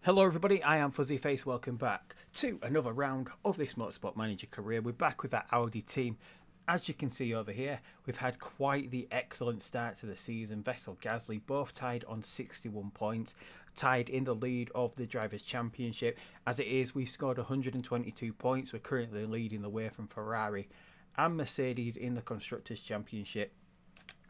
Hello everybody, I am Fuzzy Face. Welcome back to another round of this Motorsport Manager career. We're back with our Audi team. As you can see over here, we've had quite the excellent start to the season. Vettel, Gasly both tied on 61 points, tied in the lead of the Drivers' Championship. As it is, we scored 122 points. We're currently leading the way from Ferrari and Mercedes in the Constructors' Championship.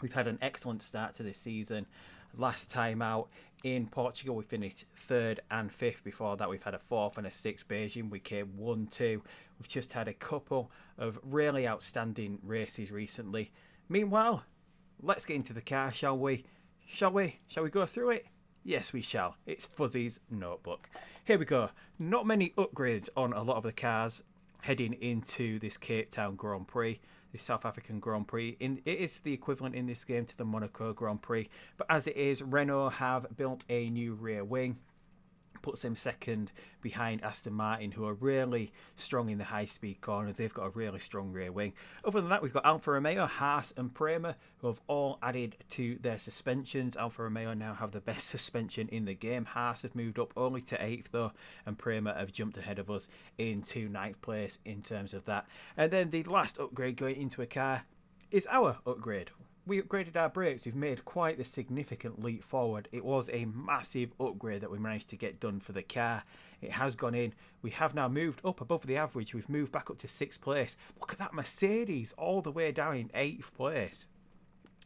We've had an excellent start to this season. Last time out in Portugal, we finished 3rd and 5th. Before that, we've had a 4th and a 6th. Beijing, we came 1-2. We've just had a couple of really outstanding races recently. Meanwhile, let's get into the car, shall we? Shall we go through it? Yes, we shall. It's Fuzzy's notebook. Here we go. Not many upgrades on a lot of the cars heading into this Cape Town Grand Prix. The South African Grand Prix. It is the equivalent in this game to the Monaco Grand Prix. But as it is, Renault have built a new rear wing. Puts them second behind Aston Martin, who are really strong in the high-speed corners. They've got a really strong rear wing. Other than that, we've got Alfa Romeo, Haas and Prema, who have all added to their suspensions. Alfa Romeo now have the best suspension in the game. Haas have moved up only to 8th, though, and Prema have jumped ahead of us into 9th place in terms of that. And then the last upgrade going into a car is our upgrade. We upgraded our brakes. We've made quite a significant leap forward. It was a massive upgrade that we managed to get done for the car. It has gone in. We have now moved up above the average. We've moved back up to 6th place. Look at that Mercedes all the way down in 8th place.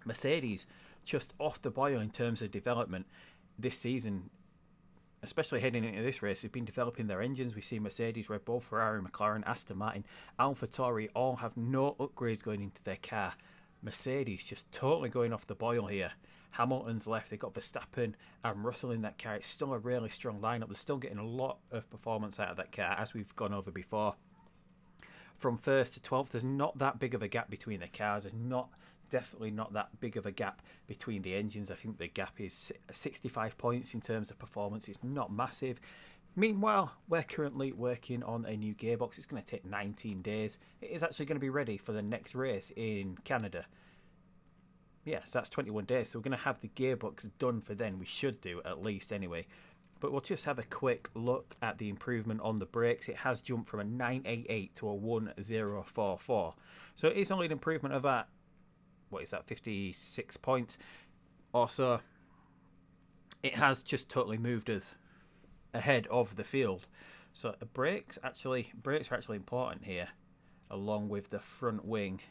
Mercedes just off the boil in terms of development this season. Especially heading into this race, they've been developing their engines. We see Mercedes, Red Bull, Ferrari, McLaren, Aston Martin, AlphaTauri all have no upgrades going into their car. Mercedes just totally going off the boil here. Hamilton's left. They've got Verstappen and Russell in that car. It's still a really strong lineup. They're still getting a lot of performance out of that car, as we've gone over before. From 1st to 12th, there's not that big of a gap between the cars. There's definitely not that big of a gap between the engines. I think the gap is 65 points in terms of performance. It's not massive. Meanwhile, we're currently working on a new gearbox. It's going to take 19 days. It is actually going to be ready for the next race in Canada. Yes, that's 21 days. So we're going to have the gearbox done for then. We should do, at least anyway. But we'll just have a quick look at the improvement on the brakes. It has jumped from a 988 to a 1044. So it is only an improvement of that, 56 points or so. It has just totally moved us ahead of the field. So brakes are actually important here, along with the front wing.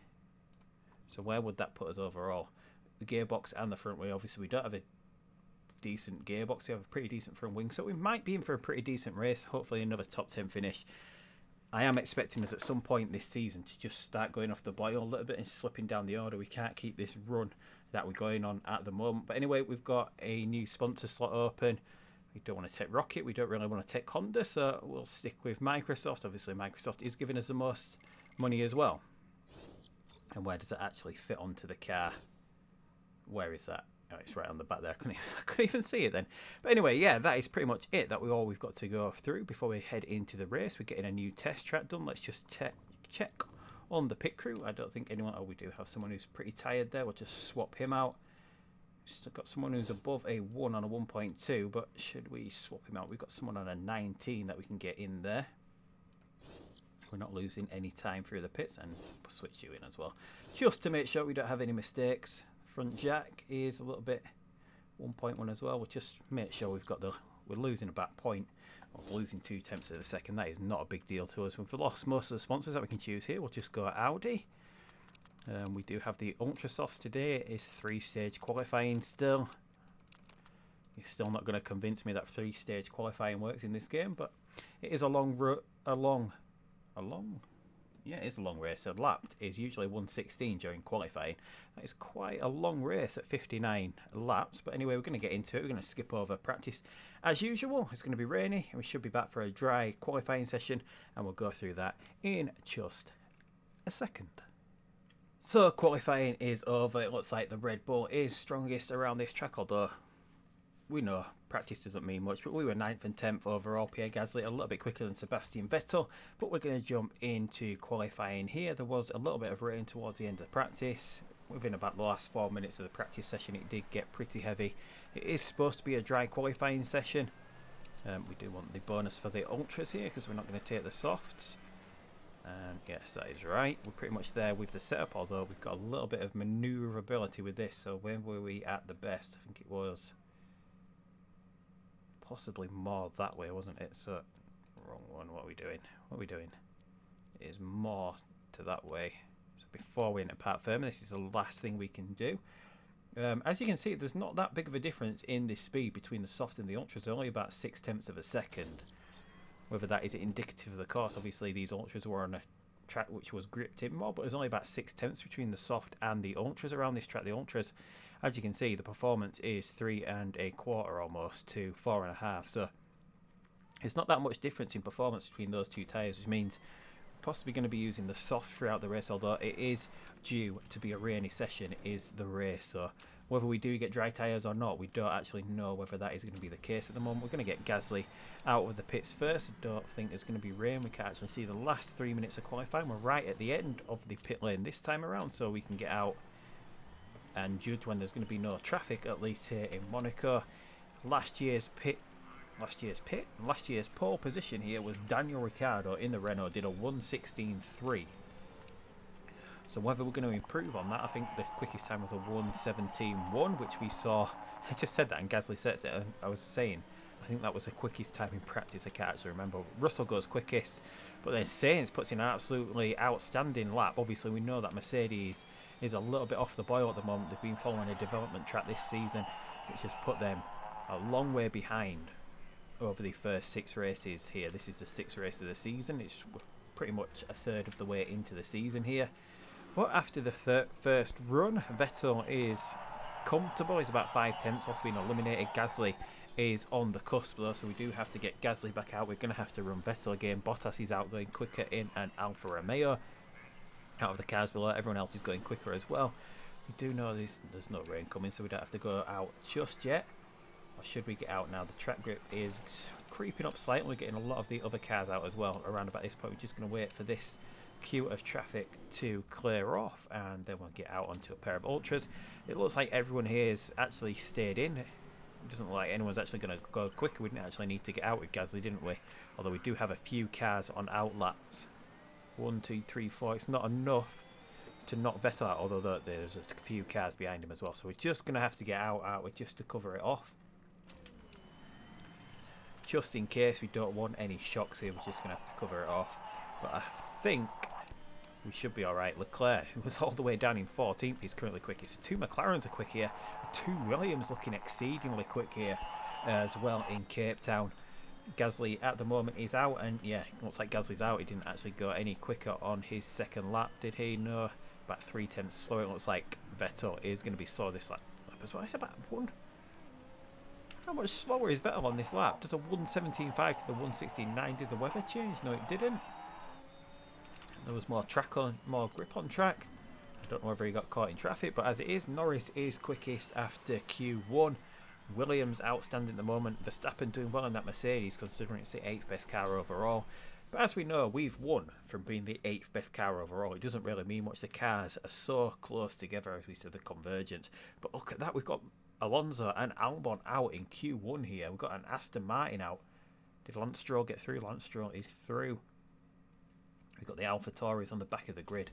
So where would that put us overall? The gearbox and the front wing. Obviously we don't have a decent gearbox. We have a pretty decent front wing, so we might be in for a pretty decent race. Hopefully another top 10 finish. I am expecting us at some point this season to just start going off the boil a little bit and slipping down the order. We can't keep this run that we're going on at the moment. But anyway, we've got a new sponsor slot open. We don't want to take Rocket. We don't really want to take Honda, so we'll stick with Microsoft. Obviously, Microsoft is giving us the most money as well. And where does it actually fit onto the car? Where is that? Oh, it's right on the back there. I couldn't even see it then. But anyway, yeah, that is pretty much it. All we've got to go through before we head into the race. We're getting a new test track done. Let's just check on the pit crew. I don't think anyone... Oh, we do have someone who's pretty tired there. We'll just swap him out. Still got someone who's above a 1 on a 1.2, but should we swap him out? We've got someone on a 19 that we can get in there. We're not losing any time through the pits, and we'll switch you in as well, just to make sure we don't have any mistakes. Front jack is a little bit 1.1 as well. We'll just make sure we're losing about point, or losing 0.2 of a second. That is not a big deal to us. We've lost most of the sponsors that we can choose here. We'll just go Audi. We do have the Ultra Softs today. It is 3-stage qualifying still. You're still not going to convince me that 3-stage qualifying works in this game, but it is a long race. So lapped is usually 1:16 during qualifying. That is quite a long race at 59 laps. But anyway, we're going to get into it. We're going to skip over practice as usual. It's going to be rainy, and we should be back for a dry qualifying session, and we'll go through that in just a second. So qualifying is over. It looks like the Red Bull is strongest around this track, although we know practice doesn't mean much, but we were 9th and 10th overall. Pierre Gasly a little bit quicker than Sebastian Vettel, but we're going to jump into qualifying here. There was a little bit of rain towards the end of practice. Within about the last 4 minutes of the practice session, it did get pretty heavy. It is supposed to be a dry qualifying session, We do want the bonus for the ultras here because we're not going to take the softs. And yes, that is right. We're pretty much there with the setup, although we've got a little bit of maneuverability with this. So when were we at the best? I think it was possibly more that way, wasn't it? So wrong one. What are we doing? What are we doing? It is more to that way. So before we enter part firm, this is the last thing we can do. As you can see, there's not that big of a difference in the speed between the soft and the ultras. Only about 0.6 of a second. Whether that is indicative of the course, obviously these ultras were on a track which was gripped in more, but there's only about 0.6 between the soft and the ultras around this track. The ultras, as you can see, the performance is 3 1/4 almost to 4.5. So it's not that much difference in performance between those two tyres, which means we're possibly going to be using the soft throughout the race, although it is due to be a rainy session is the race. So whether we do get dry tyres or not, we don't actually know whether that is going to be the case at the moment. We're going to get Gasly out of the pits first. I don't think there's going to be rain. We can actually see the last 3 minutes of qualifying. We're right at the end of the pit lane this time around, so we can get out and judge when there's going to be no traffic, at least here in Monaco. Last year's pole position here was Daniel Ricciardo in the Renault, did a 1:16.3. So whether we're going to improve on that, I think the quickest time was a 1:17.1, which we saw. I just said that and Gasly says it, and I was saying I think that was the quickest time in practice. I can't actually remember. Russell goes quickest, but then Sainz puts in an absolutely outstanding lap. Obviously we know that Mercedes is a little bit off the boil at the moment. They've been following a development track this season, which has put them a long way behind over the first 6 races here. This is the 6th race of the season. It's pretty much a third of the way into the season here. But after the first run, Vettel is comfortable. He's about 5/10 off being eliminated. Gasly is on the cusp though, so we do have to get Gasly back out. We're going to have to run Vettel again. Bottas is out going quicker in an Alfa Romeo. Out of the cars below, everyone else is going quicker as well. We do know there's no rain coming, so we don't have to go out just yet. Or should we get out now? The track grip is creeping up slightly. We're getting a lot of the other cars out as well around about this point. We're just going to wait for this queue of traffic to clear off, and then we'll get out onto a pair of ultras. It looks like everyone here has actually stayed in. It doesn't look like anyone's actually going to go quicker. We didn't actually need to get out with Gasly, didn't we? Although we do have a few cars on outlaps. 1, 2, 3, 4. It's not enough to knock Vettel out, although there's a few cars behind him as well. So we're just going to have to get out, aren't we, just to cover it off. Just in case we don't want any shocks here, we're just going to have to cover it off. But I think we should be alright. Leclerc, who was all the way down in 14th, is currently quickest. So 2 McLarens are quick here. 2 Williams looking exceedingly quick here as well in Cape Town. Gasly at the moment is out, and yeah, looks like Gasly's out. He didn't actually go any quicker on his second lap, did he? No, about 3/10 slower. It looks like Vettel is going to be slow this lap as well. It's about 1. How much slower is Vettel on this lap? Does a 1:17.5 to the 1:16.9? Did the weather change? No, it didn't. There was more grip on track. I don't know whether he got caught in traffic, but as it is, Norris is quickest after Q1. Williams outstanding at the moment. Verstappen doing well in that Mercedes, considering it's the 8th best car overall. But as we know, we've won from being the 8th best car overall. It doesn't really mean much. The cars are so close together, as we said, the convergence. But look at that. We've got Alonso and Albon out in Q1 here. We've got an Aston Martin out. Did Lance Stroll get through? Lance Stroll is through. We've got the AlphaTauris on the back of the grid.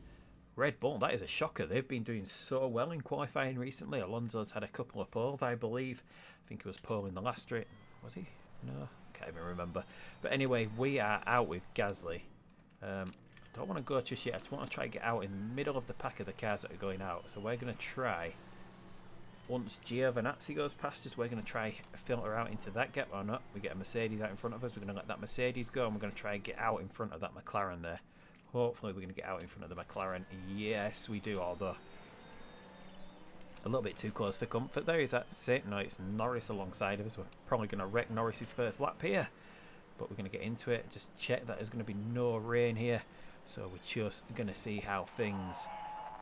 Red Bull, that is a shocker. They've been doing so well in qualifying recently. Alonso's had a couple of poles, I believe. I think he was pole in the last straight. Was he? No, can't even remember. But anyway, we are out with Gasly. Don't want to go just yet. I just want to try to get out in the middle of the pack of the cars that are going out. So we're going to try, once Giovinazzi goes past us, we're going to try filter out into that gap or not. We get a Mercedes out in front of us. We're going to let that Mercedes go, and we're going to try and get out in front of that McLaren there. Hopefully we're going to get out in front of the McLaren. Yes, we do, although a little bit too close for comfort there. Is that Saint? No, it's Norris alongside of us. We're probably going to wreck Norris's first lap here, but we're going to get into it. Just check that there's going to be no rain here. So we're just going to see how things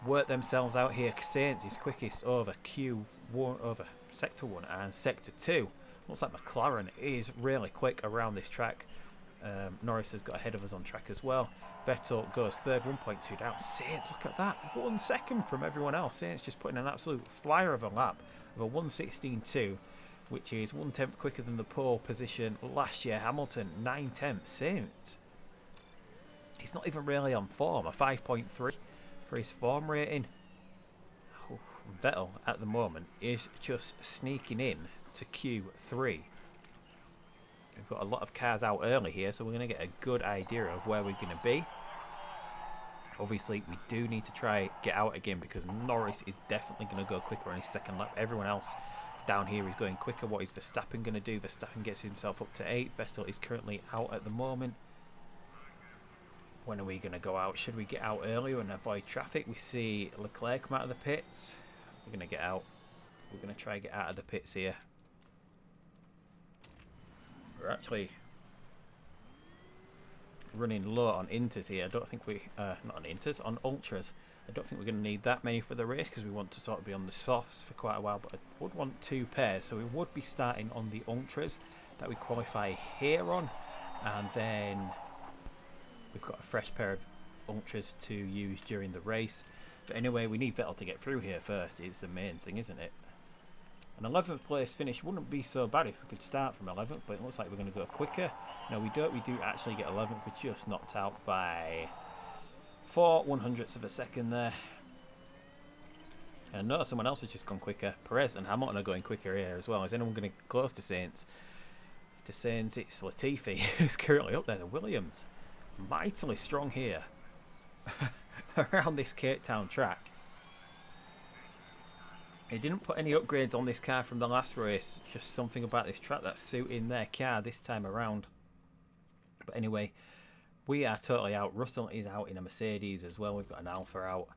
work themselves out here. Sainz is quickest over Q1, over Sector 1 and Sector 2. Looks like McLaren is really quick around this track. Norris has got ahead of us on track as well. Vettel goes third, 1.2 down. Sainz, look at that, 1 second from everyone else. Sainz just putting an absolute flyer of a lap of a 1:16.2. which is 1/10 quicker than the pole position last year. Hamilton 9/10 since. He's not even really on form. A 5.3 for his form rating. Oh, Vettel at the moment is just sneaking in to Q3. We've got a lot of cars out early here, so we're going to get a good idea of where we're going to be. Obviously, we do need to try get out again because Norris is definitely going to go quicker on his second lap. Everyone else down here is going quicker. What is Verstappen going to do? Verstappen gets himself up to 8. Vettel is currently out at the moment. When are we going to go out? Should we get out earlier and avoid traffic? We see Leclerc come out of the pits. We're going to get out. We're going to try and get out of the pits here. We're actually running low on inters here. I don't think we not on inters, on ultras. I don't think we're going to need that many for the race because we want to sort of be on the softs for quite a while, but I would want 2 pairs, so we would be starting on the ultras that we qualify here on, and then we've got a fresh pair of ultras to use during the race. But anyway, we need Vettel to get through here first. It's the main thing, isn't it? An 11th place finish wouldn't be so bad if we could start from 11th, but it looks like we're going to go quicker. No, we don't. We do actually get 11th. We're just knocked out by 4/100ths of a second there. And no, someone else has just gone quicker. Perez and Hamilton are going quicker here as well. Is anyone going to get close to Sainz? To Sainz, it's Latifi who's currently up there. The Williams, mightily strong here around this Cape Town track. They didn't put any upgrades on this car from the last race. Just something about this track that's suiting their car this time around. But anyway, we are totally out. Russell is out in a Mercedes as well. We've got an Alfa out.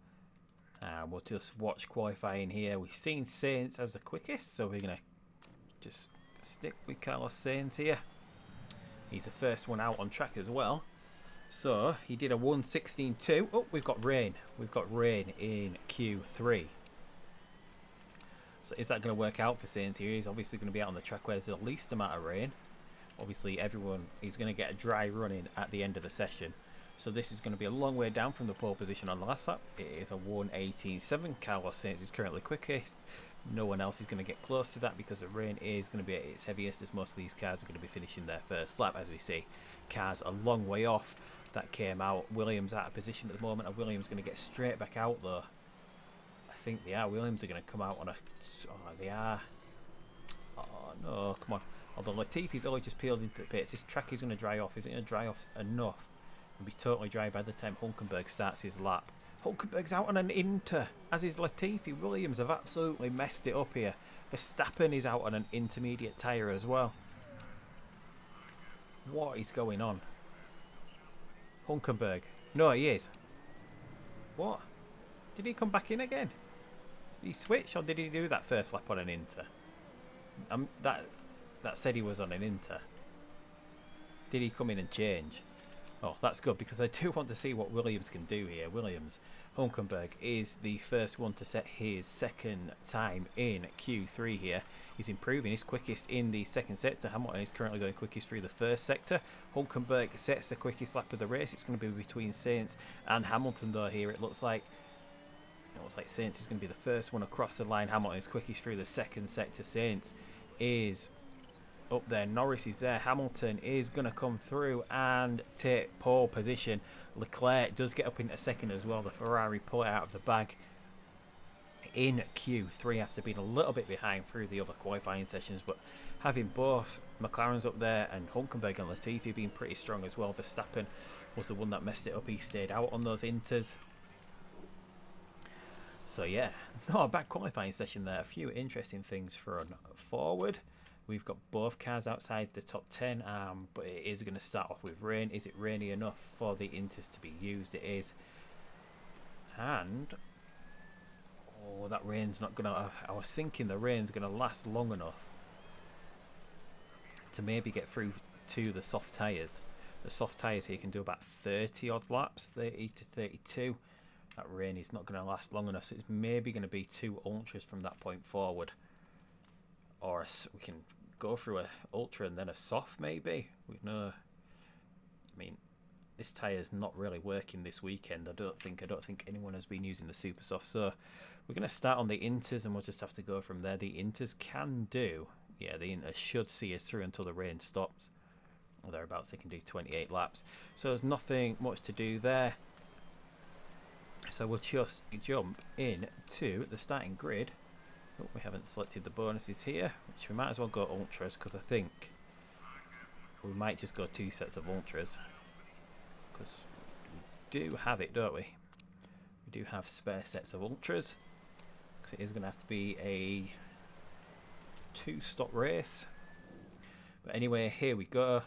We'll just watch qualifying here. We've seen Sainz as the quickest, so we're going to just stick with Carlos Sainz here. He's the first one out on track as well. So he did a 1:16.2. Oh, we've got rain. We've got rain in Q3. So is that going to work out for Sainz here? He's obviously going to be out on the track where there's the least amount of rain. Obviously, everyone is going to get a dry running at the end of the session. So this is going to be a long way down from the pole position on the last lap. It is a 1:18.7. Carlos Sainz is currently quickest. No one else is going to get close to that because the rain is going to be at its heaviest, as most of these cars are going to be finishing their first lap. As we see, cars a long way off. That came out. Williams out of position at the moment. And Williams going to get straight back out though. I think they are. Williams are going to come out on a... Oh, they are. Oh, no. Come on. Although Latifi's only just peeled into the pits. This track is going to dry off. Is it going to dry off enough? It'll be totally dry by the time Hulkenberg starts his lap. Hulkenberg's out on an inter, as is Latifi. Williams have absolutely messed it up here. Verstappen is out on an intermediate tyre as well. What is going on? Hulkenberg. No, he is. What? Did he come back in again? Did he switch, or did he do that first lap on an inter? That said he was on an inter. Did he come in and change? Oh, that's good, because I do want to see what Williams can do here. Williams, Hulkenberg is the first one to set his second time in Q3 here. He's improving. He's quickest in the second sector. Hamilton is currently going quickest through the first sector. Hulkenberg sets the quickest lap of the race. It's going to be between Sainz and Hamilton though here. It looks like Sainz is going to be the first one across the line. Hamilton is quickest through the second sector. Sainz is up there. Norris is there. Hamilton is going to come through and take pole position. Leclerc does get up into second as well. The Ferrari pull it out of the bag in Q3 after being a little bit behind through the other qualifying sessions, but having both McLaren's up there and Hulkenberg and Latifi being pretty strong as well. Verstappen was the one that messed it up. He stayed out on those inters. So yeah, not a bad qualifying session there. A few interesting things for forward. We've got both cars outside the top 10, but it is going to start off with rain. Is it rainy enough for the inters to be used? It is. And oh, that rain's not going to... I was thinking the rain's going to last long enough to maybe get through to the soft tyres. The soft tyres here can do about 30 odd laps, 30 to 32. That rain is not going to last long enough, so it's maybe going to be 2 ultras from that point forward. Or we can go through a ultra and then a soft maybe. We know. I mean, this tyre is not really working this weekend. I don't think anyone has been using the super soft. So we're going to start on the inters and we'll just have to go from there. The inters can do yeah, the Inter should see us through until the rain stops. Or thereabouts, they can do 28 laps. So there's nothing much to do there. So we'll just jump in to the starting grid. Oh, we haven't selected the bonuses here, which we might as well go ultras, because I think we might just go 2 sets of ultras, because we do have it, don't we? We do have spare sets of ultras, because it is going to have to be a 2-stop race. But anyway, here we go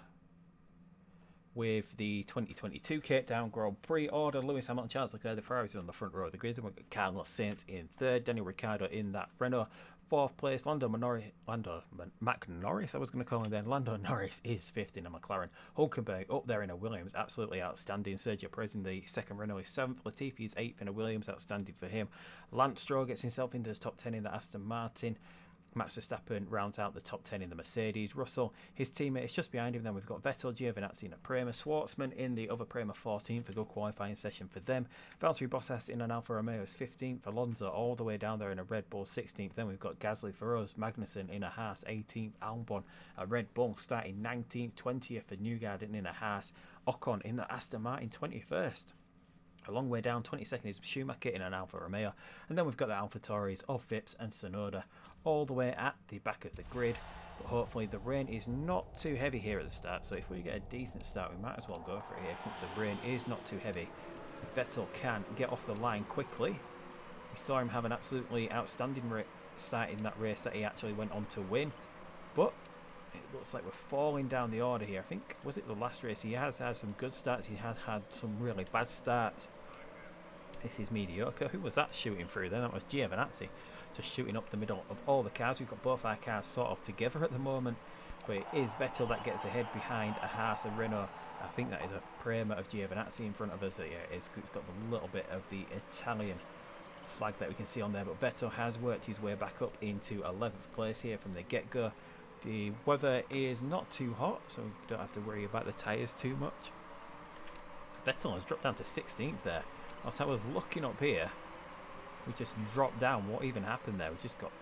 with the 2022 Cape Town Grand Prix order. Lewis Hamilton, Charles Leclerc, the Ferraris on the front row of the grid. We've got Carlos Sainz in 3rd, Daniel Ricciardo in that Renault. 4th place, Lando Norris, I was going to call him then. Lando Norris is 5th in a McLaren. Hulkenberg up there in a Williams, absolutely outstanding. Sergio Perez in the 2nd Renault is 7th. Latifi is 8th in a Williams, outstanding for him. Lance Stroll gets himself into the top 10 in the Aston Martin. Max Verstappen rounds out the top 10 in the Mercedes. Russell, his teammate, is just behind him. Then we've got Vettel, Giovinazzi in a Prema. Schwartzman in the other Prema 14th, a good qualifying session for them. Valtteri Bottas in an Alfa Romeo is 15th. Alonso all the way down there in a Red Bull 16th. Then we've got Gasly for us. Magnussen in a Haas 18th. Albon, a Red Bull starting 19th. 20th for Newgarden in a Haas. Ocon in the Aston Martin 21st. A long way down, 22nd is Schumacher in an Alfa Romeo. And then we've got the Alfa Tauris of Phipps and Tsunoda all the way at the back of the grid. But hopefully the rain is not too heavy here at the start. So if we get a decent start, we might as well go for it here, since the rain is not too heavy. If Vettel can get off the line quickly. We saw him have an absolutely outstanding start in that race that he actually went on to win. But it looks like we're falling down the order here. I think, was it the last race? He has had some good starts. He has had some really bad starts. This is mediocre. Who was that shooting through then? That was Giovinazzi, just shooting up the middle of all the cars. We've got both our cars sort of together at the moment, but it is Vettel that gets ahead behind a Haas and Renault. I think that is a Prema of Giovinazzi in front of us. Yeah, it's got a little bit of the Italian flag that we can see on there, but Vettel has worked his way back up into 11th place here from the get-go. The weather is not too hot, so we don't have to worry about the tyres too much. Vettel has dropped down to 16th there. Whilst I was looking up here, we just dropped down. What even happened there? We just got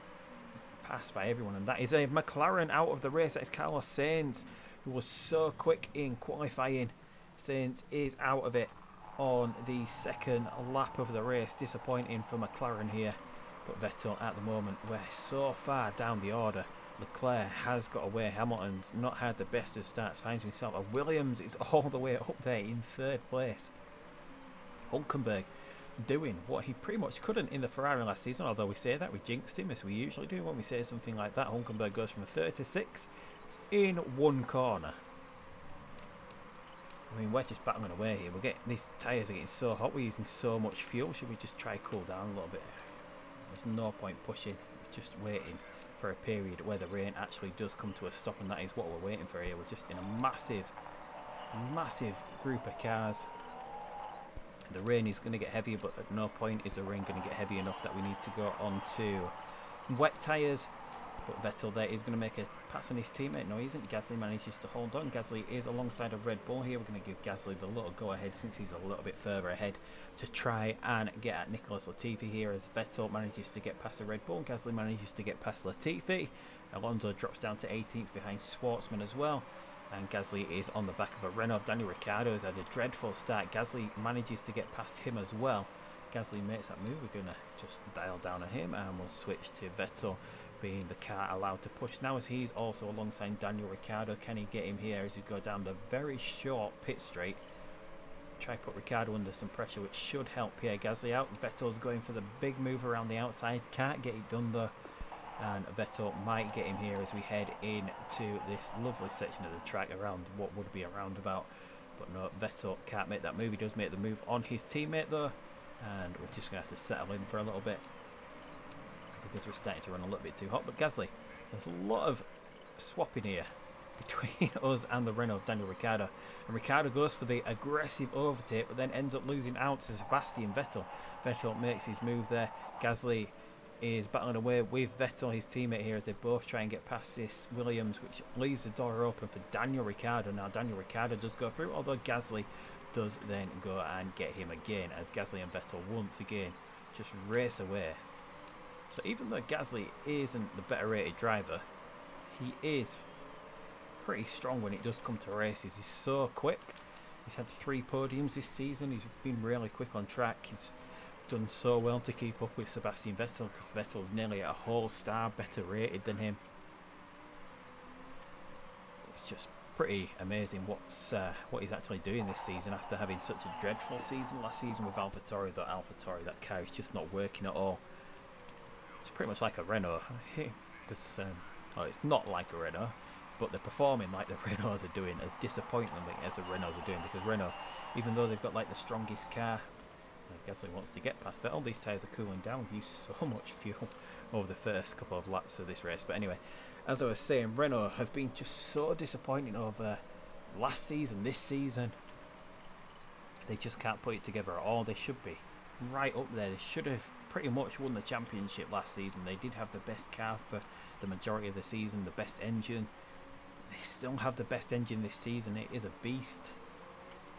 passed by everyone, and that is a McLaren out of the race. That is Carlos Sainz, who was so quick in qualifying. Sainz is out of it on the 2nd lap of the race. Disappointing for McLaren here, but Vettel at the moment, we're so far down the order. Leclerc has got away. Hamilton's not had the best of starts, finds himself. Williams is all the way up there in 3rd place. Hulkenberg doing what he pretty much couldn't in the Ferrari last season, although we say that, we jinxed him, as we usually do when we say something like that. Hulkenberg goes from 3rd to 6th in 1 corner. I mean, we're just battling away here. These tyres are getting so hot, we're using so much fuel. Should we just try cool down a little bit? There's no point pushing, we're just waiting for a period where the rain actually does come to a stop, and that is what we're waiting for here. We're just in a massive group of cars. The rain is going to get heavier, but at no point is the rain going to get heavy enough that we need to go on to wet tyres. But Vettel there is going to make a pass on his teammate. No, he isn't. Gasly manages to hold on. Gasly is alongside a Red Bull here. We're going to give Gasly the little go ahead, since he's a little bit further ahead, to try and get at Nicholas Latifi here, as Vettel manages to get past the Red Bull. Gasly manages to get past Latifi. Alonso drops down to 18th behind Schwartzman as well. And Gasly is on the back of a Renault. Daniel Ricciardo has had a dreadful start. Gasly manages to get past him as well. Gasly makes that move. We're going to just dial down on him, and we'll switch to Vettel being the car allowed to push now, as he's also alongside Daniel Ricciardo. Can he get him here as we go down the very short pit straight? Try to put Ricciardo under some pressure, which should help Pierre Gasly out. Vettel's going for the big move around the outside. Can't get it done though. And Vettel might get him here as we head into this lovely section of the track around what would be a roundabout. But no, Vettel can't make that move. He does make the move on his teammate though, and we're just going to have to settle in for a little bit, because we're starting to run a little bit too hot. But Gasly, there's a lot of swapping here between us and the Renault of Daniel Ricciardo. And Ricciardo goes for the aggressive overtake, but then ends up losing out to Sebastian Vettel. Vettel makes his move there. Gasly is battling away with Vettel, his teammate here, as they both try and get past this Williams, which leaves the door open for Daniel Ricciardo. Now Daniel Ricciardo does go through, although Gasly does then go and get him again, as Gasly and Vettel once again just race away. So even though Gasly isn't the better rated driver, he is pretty strong when it does come to races. He's so quick. He's had 3 podiums this season. He's been really quick on track. He's done so well to keep up with Sebastian Vettel, because Vettel's nearly a whole star better rated than him. It's just pretty amazing what he's actually doing this season after having such a dreadful season last season with AlphaTauri. That car is just not working at all. It's pretty much like a Renault, because well, it's not like a Renault, but they're performing like the Renaults are doing, as disappointingly as the Renaults are doing, because Renault, even though they've got like the strongest car, I guess he wants to get past Vettel. These tyres are cooling down. We've used so much fuel over the first couple of laps of this race. But anyway, as I was saying, Renault have been just so disappointing over last season, this season. They just can't put it together at all. They should be right up there. They should have pretty much won the championship last season. They did have the best car for the majority of the season, the best engine. They still have the best engine this season. It is a beast.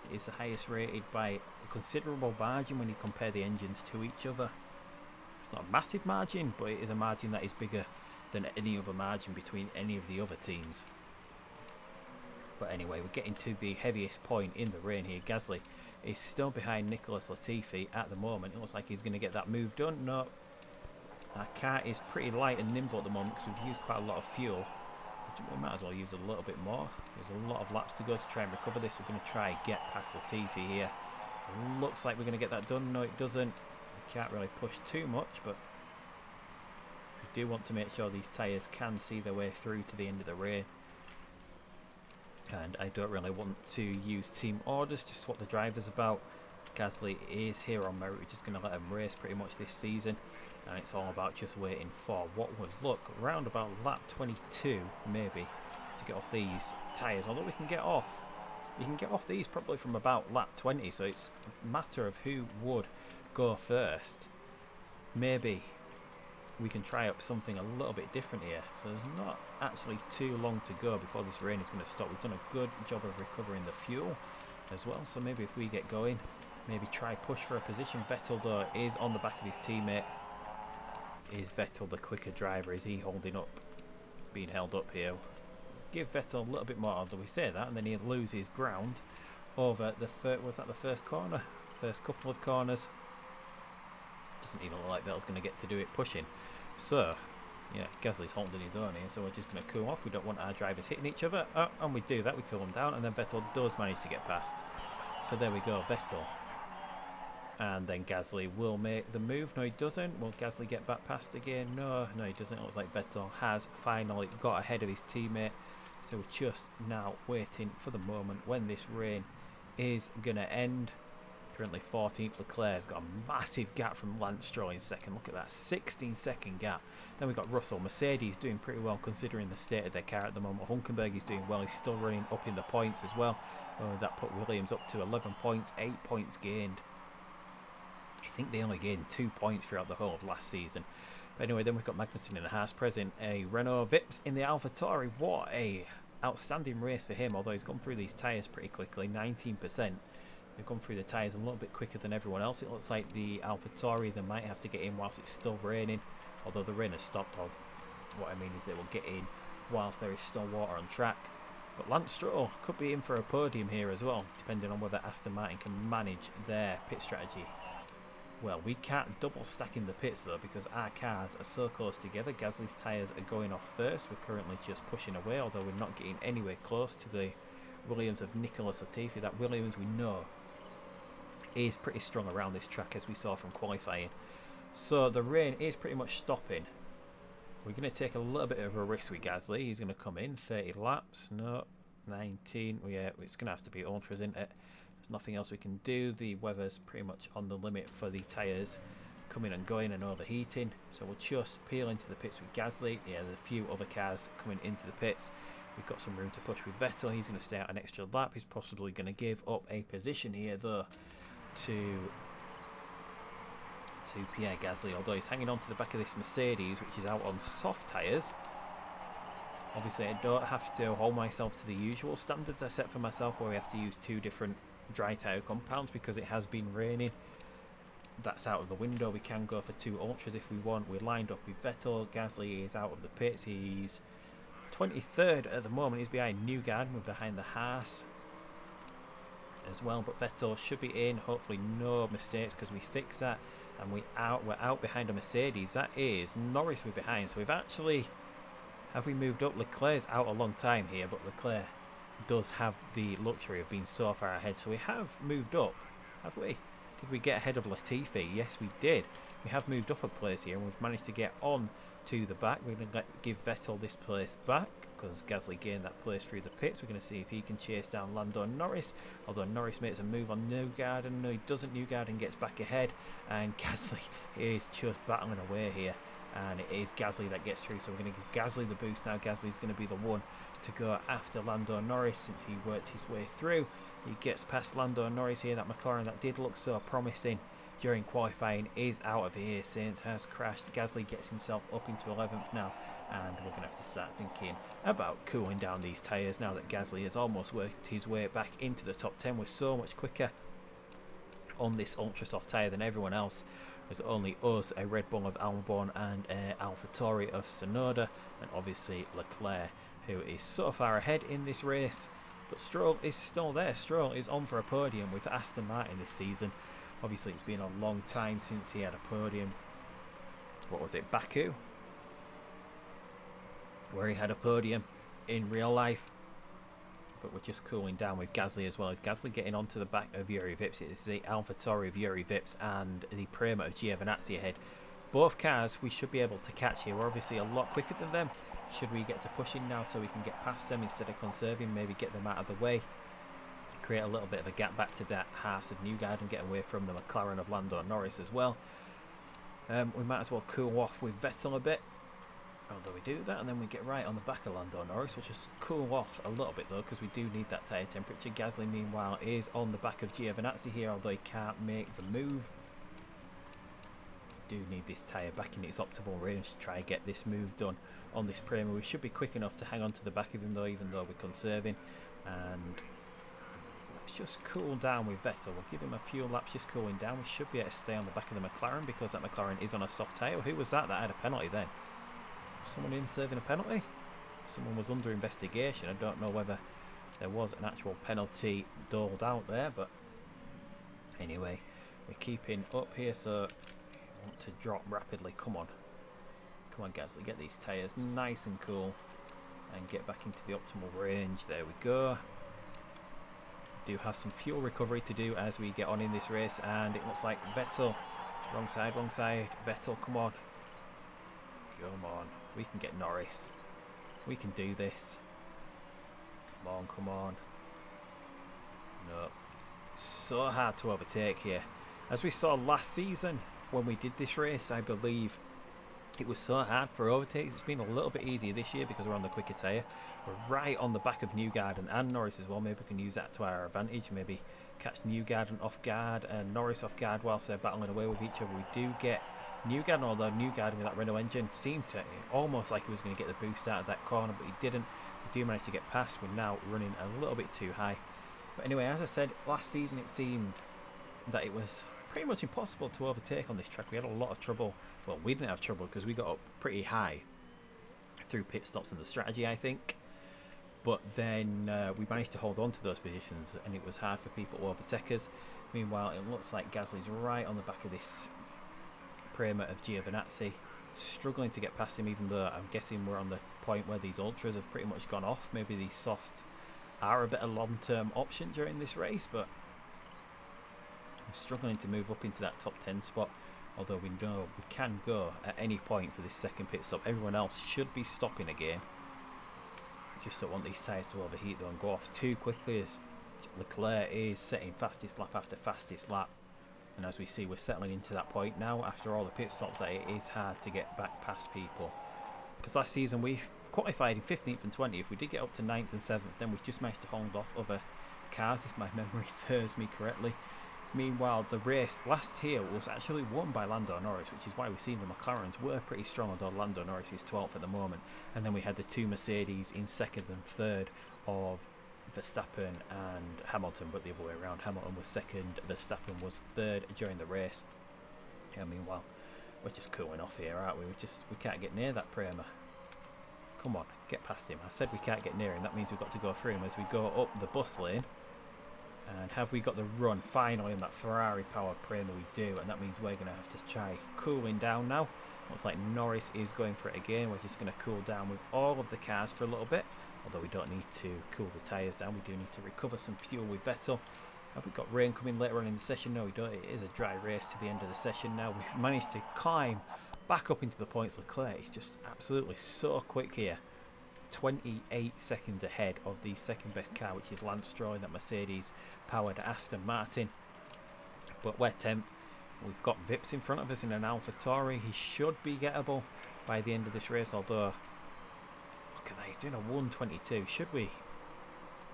It is the highest rated by a considerable margin when you compare the engines to each other. It's not a massive margin, but it is a margin that is bigger than any other margin between any of the other teams. But anyway, we're getting to the heaviest point in the rain here. Gasly is still behind Nicholas Latifi at the moment. It looks like he's going to get that move done. No, our car is pretty light and nimble at the moment because we've used quite a lot of fuel. We might as well use a little bit more. There's a lot of laps to go to try and recover this. We're going to try and get past Latifi here. Looks like we're going to get that done. No, it doesn't. We can't really push too much, but we do want to make sure these tyres can see their way through to the end of the rain. And I don't really want to use team orders, just swap the drivers about. Gasly is here on merit. We're just going to let him race pretty much this season. And it's all about just waiting for what would look around about lap 22 maybe to get off these tyres. Although we can get off, you can get off these probably from about lap 20, so it's a matter of who would go first. Maybe we can try up something a little bit different here. So there's not actually too long to go before this rain is going to stop. We've done a good job of recovering the fuel as well, so maybe if we get going, maybe try push for a position. Vettel though is on the back of his teammate. Is Vettel the quicker driver? Is he holding up, being held up here? Give Vettel a little bit more, although we say that, and then he loses ground over the first corner? First couple of corners. Doesn't even look like Vettel's going to get to do it pushing. So, yeah, Gasly's holding his own here, so we're just going to cool off. We don't want our drivers hitting each other. Oh, and we do that, we cool them down, and then Vettel does manage to get past. So there we go, Vettel. And then Gasly will make the move. No, he doesn't. Will Gasly get back past again? No, he doesn't. It looks like Vettel has finally got ahead of his teammate. So we're just now waiting for the moment when this rain is going to end. Currently 14th. Leclerc's got a massive gap from Lance Stroll in second. Look at that, 16-second gap. Then we've got Russell. Mercedes doing pretty well considering the state of their car at the moment. Hulkenberg is doing well. He's still running up in the points as well. That put Williams up to 11 points, 8 points gained. I think they only gained 2 points throughout the whole of last season. But anyway, then we've got Magnussen in the Haas present. A Renault Vips in the AlphaTauri. What a outstanding race for him, although he's gone through these tyres pretty quickly. 19%. They've gone through the tyres a little bit quicker than everyone else. It looks like the AlphaTauri, they might have to get in whilst it's still raining, although the rain has stopped. What I mean is they will get in whilst there is still water on track. But Lance Stroll could be in for a podium here as well, depending on whether Aston Martin can manage their pit strategy. Well, we can't double stack in the pits though, because our cars are so close together. Gasly's tyres are going off first. We're currently just pushing away, although we're not getting anywhere close to the Williams of Nicholas Latifi. That Williams we know is pretty strong around this track, as we saw from qualifying. So the rain is pretty much stopping. We're going to take a little bit of a risk with Gasly. He's going to come in 30 laps. No, 19. Yeah, it's going to have to be ultras, isn't it? There's nothing else we can do. The weather's pretty much on the limit for the tyres coming and going and overheating. So we'll just peel into the pits with Gasly. Yeah, there's a few other cars coming into the pits. We've got some room to push with Vettel. He's going to stay out an extra lap. He's possibly going to give up a position here though to Pierre Gasly, although he's hanging on to the back of this Mercedes, which is out on soft tyres. Obviously I don't have to hold myself to the usual standards I set for myself, where we have to use 2 different dry tyre compounds because it has been raining. That's out of the window. We can go for 2 ultras if we want. We're lined up with Vettel. Gasly is out of the pits. He's 23rd at the moment. He's behind Newgarden. We're behind the Haas as well, but Vettel should be in. Hopefully no mistakes, because we fixed that, and we're out behind a Mercedes. That is Norris we're behind. So we've actually, have we moved up? Leclerc's out a long time here, but Leclerc does have the luxury of being so far ahead. So we have moved up, have we? Did we get ahead of Latifi? Yes, we did. We have moved up a place here, and we've managed to get on to the back. We're going to give Vettel this place back, because Gasly gained that place through the pits. We're going to see if he can chase down Lando Norris, although Norris makes a move on Newgarden. No, he doesn't. Newgarden gets back ahead, and Gasly is just battling away here, and it is Gasly that gets through. So we're going to give Gasly the boost now. Gasly's going to be the one to go after Lando Norris, since he worked his way through. He gets past Lando Norris here. That McLaren that did look so promising during qualifying is out of here. Sainz has crashed. Gasly gets himself up into 11th now, and we're going to have to start thinking about cooling down these tyres now that Gasly has almost worked his way back into the top 10. We're so much quicker on this ultra soft tyre than everyone else. There's only us, a Red Bull of Albon, and AlphaTauri of Sonoda, and obviously Leclerc, who is so far ahead in this race. But Stroll is still there. Stroll is on for a podium with Aston Martin this season. Obviously, it's been a long time since he had a podium. What was it, Baku? Where he had a podium in real life. But we're just cooling down with Gasly as well. Is Gasly getting onto the back of Yuri Vips? It's the AlphaTauri of Yuri Vips and the Prema of Giovinazzi ahead. Both cars we should be able to catch here. We're obviously a lot quicker than them. Should we get to pushing now so we can get past them instead of conserving, maybe get them out of the way, create a little bit of a gap back to that Haas of Newgarden, get away from the McLaren of Lando Norris as well. We might as well cool off with Vettel a bit, although we do that and then we get right on the back of Lando Norris. We'll just cool off a little bit though, because we do need that tyre temperature. Gasly meanwhile is on the back of Giovinazzi here, although he can't make the move. Do need this tyre back in its optimal range to try and get this move done on this Prema. We should be quick enough to hang on to the back of him though, even though we're conserving. And let's just cool down with Vettel. We'll give him a few laps just cooling down. We should be able to stay on the back of the McLaren, because that McLaren is on a soft tyre. Who was that had a penalty then? Someone in serving a penalty? Someone was under investigation. I don't know whether there was an actual penalty doled out there, but anyway, we're keeping up here, so to drop rapidly. Come on Gasly, get these tyres nice and cool and get back into the optimal range. There we go. Do have some fuel recovery to do as we get on in this race, and it looks like Vettel, wrong side, Vettel, come on, we can get Norris, we can do this, come on. No, so hard to overtake here. As we saw last season when we did this race, I believe it was so hard for overtakes. It's been a little bit easier this year because we're on the quicker tyre. We're right on the back of Newgarden and Norris as well. Maybe we can use that to our advantage. Maybe catch Newgarden off guard and Norris off guard whilst they're battling away with each other. We do get Newgarden, although Newgarden with that Renault engine seemed to almost like he was going to get the boost out of that corner, but he didn't. We do manage to get past. We're now running a little bit too high. But anyway, as I said, last season it seemed that it was pretty much impossible to overtake on this track. We had a lot of trouble. Well, we didn't have trouble because we got up pretty high through pit stops and the strategy, I think. But then we managed to hold on to those positions, and it was hard for people to overtake us. Meanwhile, it looks like Gasly's right on the back of this Prema of Giovinazzi, struggling to get past him, even though I'm guessing we're on the point where these ultras have pretty much gone off. Maybe these softs are a better long-term option during this race, but I'm struggling to move up into that top 10 spot, although we know we can go at any point for this second pit stop. Everyone else should be stopping again. Just don't want these tyres to overheat though and go off too quickly, as Leclerc is setting fastest lap after fastest lap. And as we see, we're settling into that point now after all the pit stops that it is hard to get back past people. Because last season we qualified in 15th and 20th. We did get up to 9th and 7th, then we just managed to hold off other cars, if my memory serves me correctly. Meanwhile, the race last year was actually won by Lando Norris, which is why we've seen the McLarens were pretty strong, although Lando Norris is 12th at the moment. And then we had the two Mercedes in 2nd and 3rd of Verstappen and Hamilton, but the other way around. Hamilton was 2nd, Verstappen was 3rd during the race. Yeah, meanwhile, we're just cooling off here, aren't we? We can't get near that Prema. Come on, get past him. I said we can't get near him. That means we've got to go through him as we go up the bus lane. And have we got the run finally in that Ferrari powered Prema? We do, and that means we're going to have to try cooling down now. Looks like Norris is going for it again. We're just going to cool down with all of the cars for a little bit, although we don't need to cool the tyres down. We do need to recover some fuel with Vettel. Have we got rain coming later on in the session? No, we don't. It is a dry race to the end of the session now. We've managed to climb back up into the points. Leclerc is just absolutely so quick here. 28 seconds ahead of the second best car, which is Lance Stroll in that Mercedes powered Aston Martin. But we're 10th. We've got Vips in front of us in an AlphaTauri. He should be gettable by the end of this race, although look at that, he's doing a 122. Should we?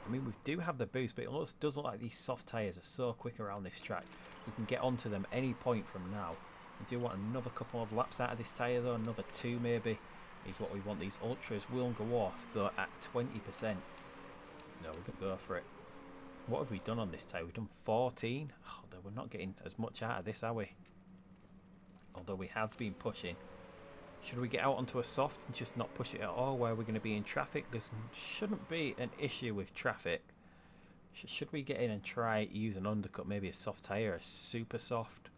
I mean, we do have the boost, but it does look like these soft tyres are so quick around this track. We can get onto them any point from now. We do want another couple of laps out of this tyre though, another 2 maybe is what we want. These ultras will go off though at 20%. No, we're going to go for it. What have we done on this tyre? We've done 14. Oh, we're not getting as much out of this, are we? Although we have been pushing. Should we get out onto a soft and just not push it at all where we're going to be in traffic? There shouldn't be an issue with traffic. Should we get in and try use an undercut, maybe a soft tyre, a super soft?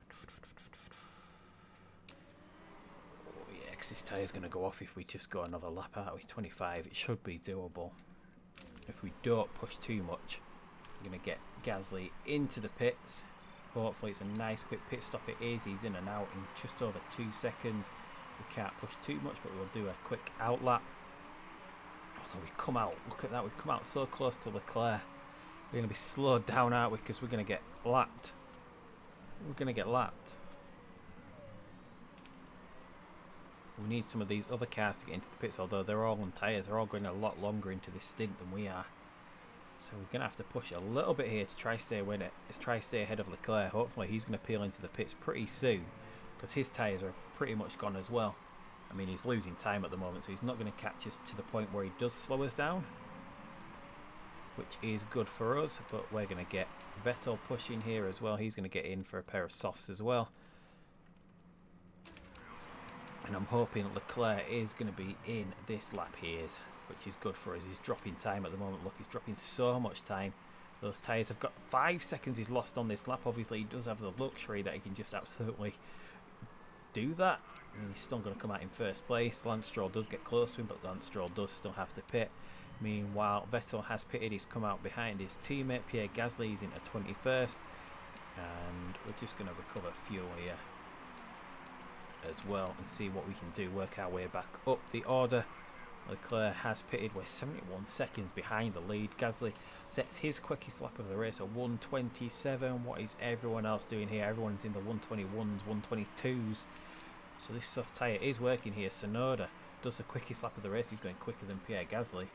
Oh yeah, because this tyre's going to go off if we just go another lap, aren't we? 25, it should be doable. If we don't push too much. We're going to get Gasly into the pits. Hopefully it's a nice quick pit stop. It is. He's in and out in just over 2 seconds. We can't push too much, but we'll do a quick out lap. Although we've come out, look at that, we've come out so close to Leclerc. We're going to be slowed down, aren't we? Because we're going to get lapped. We're going to get lapped. We need some of these other cars to get into the pits, although they're all on tyres. They're all going a lot longer into this stint than we are. So we're going to have to push a little bit here to try stay with it. Let's try stay ahead of Leclerc. Hopefully he's going to peel into the pits pretty soon, because his tyres are pretty much gone as well. I mean, he's losing time at the moment, so he's not going to catch us to the point where he does slow us down, which is good for us. But we're going to get Vettel pushing here as well. He's going to get in for a pair of softs as well. And I'm hoping Leclerc is going to be in this lap here, which is good for us. He's dropping time at the moment. Look, he's dropping so much time. Those tyres have got 5 seconds he's lost on this lap. Obviously, he does have the luxury that he can just absolutely do that. I mean, he's still going to come out in first place. Lance Stroll does get close to him, but Lance Stroll does still have to pit. Meanwhile, Vettel has pitted. He's come out behind his teammate, Pierre Gasly. He's into 21st. And we're just going to recover fuel here as well and see what we can do. Work our way back up the order. Leclerc has pitted. We're 71 seconds behind the lead. Gasly sets his quickest lap of the race at 1:27. What is everyone else doing here? Everyone's in the 1:21s, 1:22s. So this soft tyre is working here. Tsunoda does the quickest lap of the race. He's going quicker than Pierre Gasly.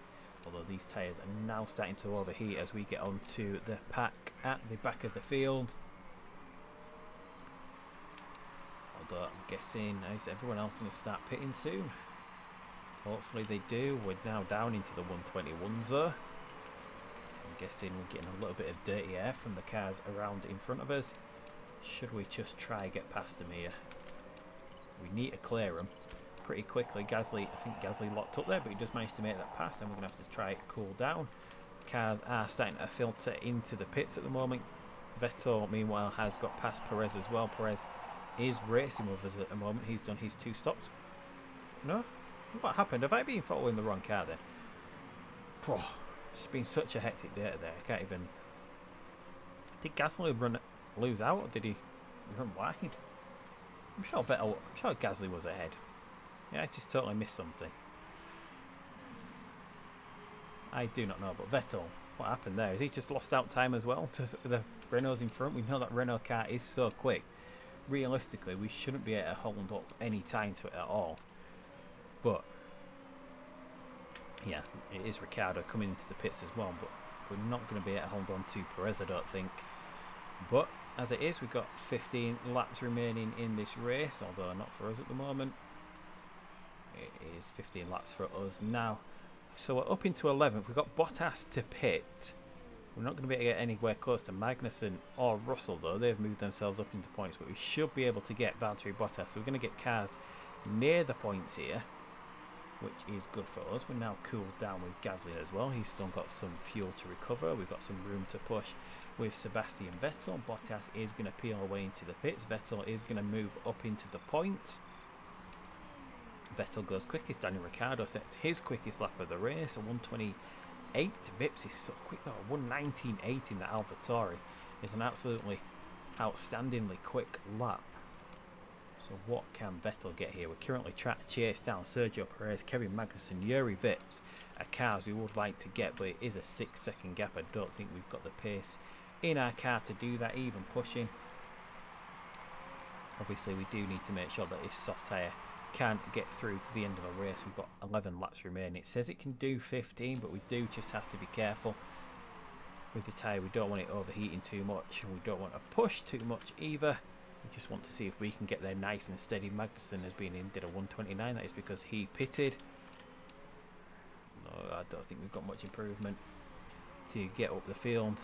Although these tyres are now starting to overheat as we get onto the pack at the back of the field. Although I'm guessing, is everyone else going to start pitting soon? Hopefully they do. We're now down into the 1:21s though. I'm guessing we're getting a little bit of dirty air from the cars around in front of us. Should we just try and get past them here? We need to clear them pretty quickly. Gasly, I think Gasly locked up there, but he just managed to make that pass, and we're going to have to try it cool down. Cars are starting to filter into the pits at the moment. Vettel, meanwhile, has got past Perez as well. Perez is racing with us at the moment. He's done his 2 stops. No? What happened? Have I been following the wrong car then? Oh, it's been such a hectic day today. I can't even... Did Gasly lose out, or did he run wide? I'm sure Gasly was ahead. Yeah, I just totally missed something. I do not know, but Vettel, what happened there? Has he just lost out time as well to the Renaults in front? We know that Renault car is so quick. Realistically, we shouldn't be able to hold up any time to it at all. But yeah, it is Ricciardo coming into the pits as well, but we're not going to be able to hold on to Perez, I don't think. But as it is, we've got 15 laps remaining in this race, although not for us at the moment. It is 15 laps for us now. So we're up into 11th. We've got Bottas to pit. We're not going to be able to get anywhere close to Magnussen or Russell though. They've moved themselves up into points, but we should be able to get Valtteri Bottas. So we're going to get cars near the points here. which is good for us. We're now cooled down with Gasly as well. He's still got some fuel to recover. We've got some room to push with Sebastian Vettel. Bottas is going to peel away into the pits. Vettel is going to move up into the points. Vettel goes quickest. Daniel Ricciardo sets his quickest lap of the race, a 1:28. Vips is so quick though, 1:19.8 in the AlphaTauri. It's an absolutely outstandingly quick lap. So what can Vettel get here? We're currently trying to chase down Sergio Perez, Kevin Magnussen, Yuri Vips are cars we would like to get, but it is a 6-second gap. I don't think we've got the pace in our car to do that, even pushing. Obviously we do need to make sure that this soft tyre can get through to the end of the race. We've got 11 laps remaining. It says it can do 15, but we do just have to be careful with the tyre. We don't want it overheating too much, and we don't want to push too much either. We just want to see if we can get there nice and steady. Magnussen has been in, did a 1:29. That is because he pitted. No, I don't think we've got much improvement to get up the field.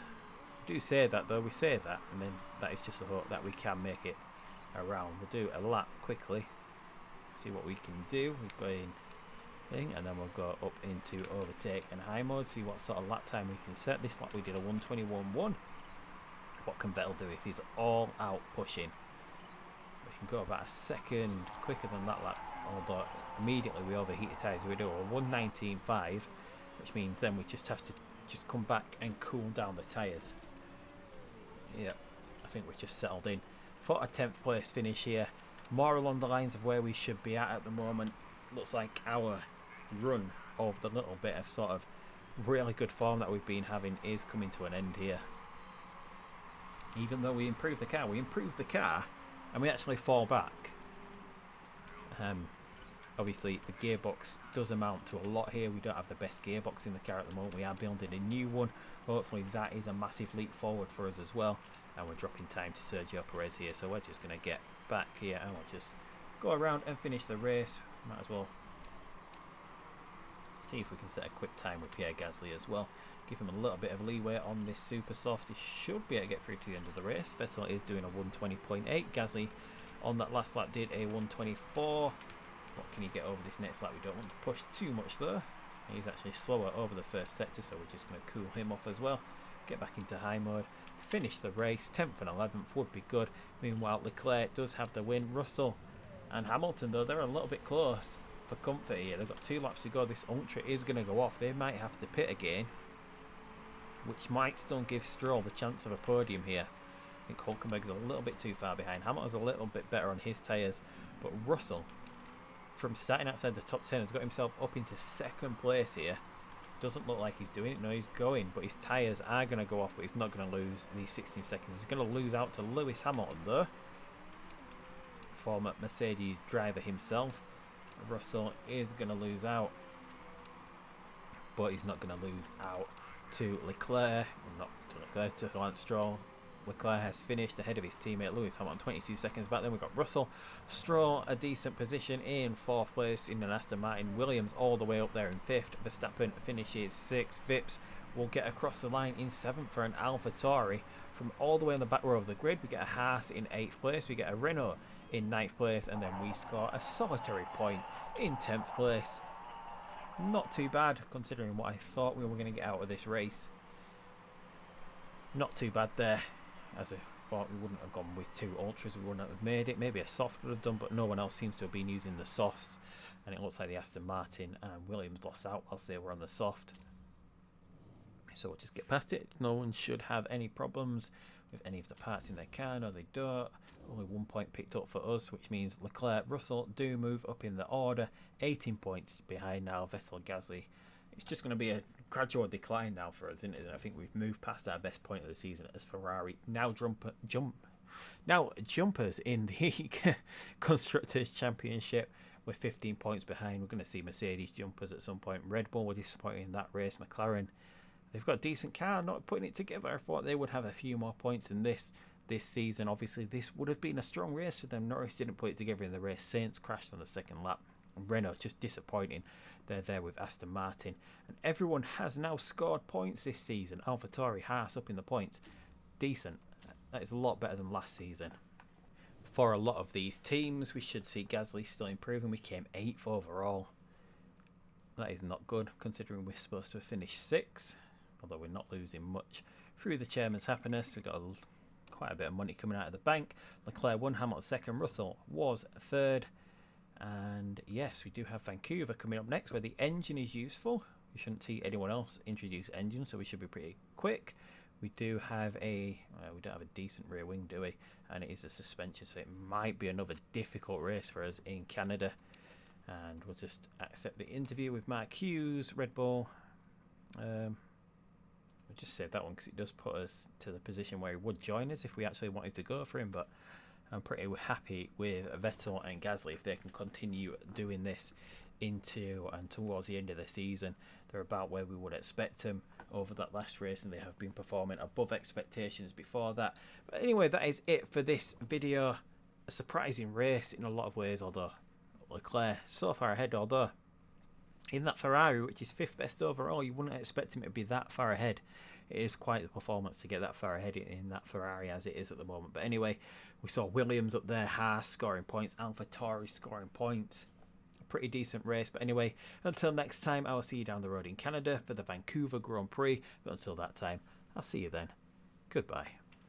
We do say that though, we say that, and then that is just a hope that we can make it around. We'll do a lap quickly, see what we can do. We've got in thing, and then we'll go up into overtake and high mode, see what sort of lap time we can set. This lap we did a 1:21.1. What can Vettel do if he's all out pushing? We can go about a second quicker than that lap, although immediately we overheat the tyres. We do a 1:19.5, which means then we just have to just come back and cool down the tyres. Yeah, I think we're just settled in for a 10th place finish here, more along the lines of where we should be at the moment. Looks like our run of the little bit of sort of really good form that we've been having is coming to an end here. Even though we improved the car, and we actually fall back. Obviously the gearbox does amount to a lot here. We don't have the best gearbox in the car at the moment. We are building a new one. Hopefully that is a massive leap forward for us as well. And we're dropping time to Sergio Perez here, so we're just going to get back here and we'll just go around and finish the race. Might as well see if we can set a quick time with Pierre Gasly as well. Give him a little bit of leeway on this super soft. He should be able to get through to the end of the race. Vettel is doing a 1:20.8. Gasly on that last lap did a 1:24. What can he get over this next lap? We don't want to push too much there. He's actually slower over the first sector, so we're just going to cool him off as well. Get back into high mode. Finish the race. 10th and 11th would be good. Meanwhile, Leclerc does have the win. Russell and Hamilton, though, they're a little bit close for comfort here. They've got 2 laps to go. This Ultra is going to go off. They might have to pit again, which might still give Stroll the chance of a podium here. I think Hulkenberg's a little bit too far behind. Hamilton's a little bit better on his tyres, but Russell, from starting outside the top 10, has got himself up into 2nd place here. Doesn't look like he's doing it. No, he's going, but his tyres are going to go off, but he's not going to lose these 16 seconds. He's going to lose out to Lewis Hamilton, though. Former Mercedes driver himself. Russell is going to lose out, but he's not going to lose out to Leclerc. Not to Leclerc, to Lance Stroll. Leclerc has finished ahead of his teammate Lewis Hamilton, 22 seconds back. Then we've got Russell. Stroll, a decent position in 4th place in an Aston Martin. Williams all the way up there in 5th. Verstappen finishes 6th. Vips will get across the line in 7th for an AlphaTauri. From all the way on the back row of the grid, we get a Haas in 8th place. We get a Renault in 9th place. And then we score a solitary point in 10th place. Not too bad, considering what I thought we were going to get out of this race. Not too bad there. As I thought we wouldn't have gone with 2 Ultras, we wouldn't have made it. Maybe a soft would have done, but no one else seems to have been using the softs. And it looks like the Aston Martin and Williams lost out whilst they were on the soft. So we'll just get past it. No one should have any problems with any of the parts in their car. No, they don't. Only 1 point picked up for us, which means Leclerc, Russell do move up in the order. 18 points behind now, Vettel, Gasly. It's just going to be a gradual decline now for us, isn't it? I think we've moved past our best point of the season as Ferrari. Now jumpers in the Constructors' Championship. We're 15 points behind. We're going to see Mercedes jumpers at some point. Red Bull were disappointing in that race. McLaren, they've got a decent car, not putting it together. I thought they would have a few more points than this season. Obviously, this would have been a strong race for them. Norris didn't put it together in the race. Sainz crashed on the 2nd lap. Renault just disappointing. They're there with Aston Martin. And everyone has now scored points this season. AlphaTauri, Haas up in the points. Decent. That is a lot better than last season. For a lot of these teams, we should see Gasly still improving. We came 8th overall. That is not good, considering we're supposed to have finished 6th, although we're not losing much. Through the chairman's happiness, we got quite a bit of money coming out of the bank. Leclerc won, Hamilton 2nd, Russell was 3rd. And yes, we do have Vancouver coming up next, where the engine is useful. We shouldn't see anyone else introduce engine, so we should be pretty quick. We do have we don't have a decent rear wing, do we? And it is a suspension, so it might be another difficult race for us in Canada. And we'll just accept the interview with Mark Hughes, Red Bull. We'll just save that one because it does put us to the position where he would join us if we actually wanted to go for him. But I'm pretty happy with Vettel and Gasly if they can continue doing this into and towards the end of the season. They're about where we would expect them over that last race, and they have been performing above expectations before that. But anyway, that is it for this video. A surprising race in a lot of ways, although Leclerc so far ahead, although in that Ferrari, which is 5th best overall, you wouldn't expect him to be that far ahead. It is quite the performance to get that far ahead in that Ferrari as it is at the moment. But anyway, we saw Williams up there, Haas scoring points, AlphaTauri scoring points. A pretty decent race. But anyway, until next time, I will see you down the road in Canada for the Vancouver Grand Prix. But until that time, I'll see you then. Goodbye.